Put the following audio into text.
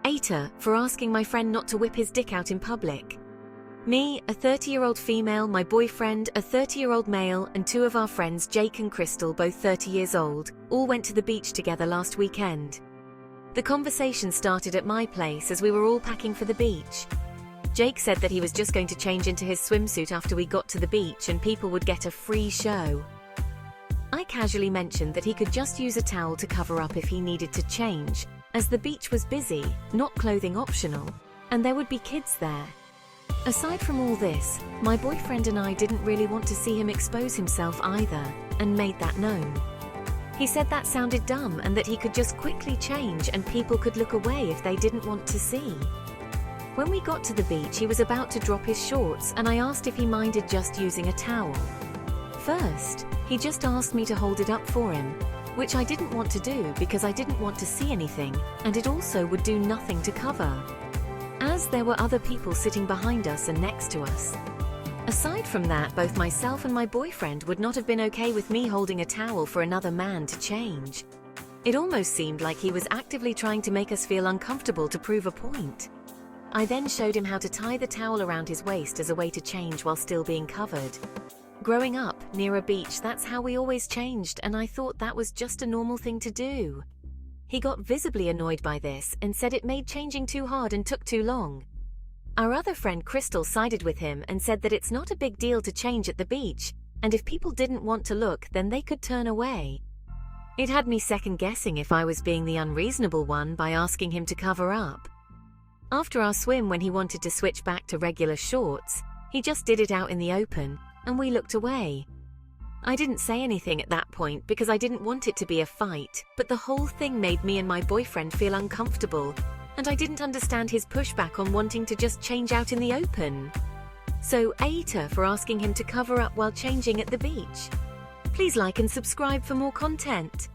AITAH, for asking my friend not to whip his dick out in public. Me, a 30-year-old female, my boyfriend, a 30-year-old male, and two of our friends, Jake and Crystal, both 30 years old, all went to the beach together last weekend. The conversation started at my place as we were all packing for the beach. Jake said that he was just going to change into his swimsuit after we got to the beach and people would get a free show. I casually mentioned that he could just use a towel to cover up if he needed to change, as the beach was busy, not clothing optional, and there would be kids there. Aside from all this, my boyfriend and I didn't really want to see him expose himself either, and made that known. He said that sounded dumb and that he could just quickly change and people could look away if they didn't want to see. When we got to the beach, he was about to drop his shorts and I asked if he minded just using a towel. First, he just asked me to hold it up for him, which I didn't want to do because I didn't want to see anything, and it also would do nothing to cover, as there were other people sitting behind us and next to us. Aside from that, both myself and my boyfriend would not have been okay with me holding a towel for another man to change. It almost seemed like he was actively trying to make us feel uncomfortable to prove a point. I then showed him how to tie the towel around his waist as a way to change while still being covered. Growing up near a beach, that's how we always changed, and I thought that was just a normal thing to do. He got visibly annoyed by this and said it made changing too hard and took too long. Our other friend Crystal sided with him and said that it's not a big deal to change at the beach, and if people didn't want to look, then they could turn away. It had me second-guessing if I was being the unreasonable one by asking him to cover up. After our swim, when he wanted to switch back to regular shorts, he just did it out in the open, and we looked away. I didn't say anything at that point because I didn't want it to be a fight, but the whole thing made me and my boyfriend feel uncomfortable, and I didn't understand his pushback on wanting to just change out in the open. So AITAH for asking him to cover up while changing at the beach. Please like and subscribe for more content.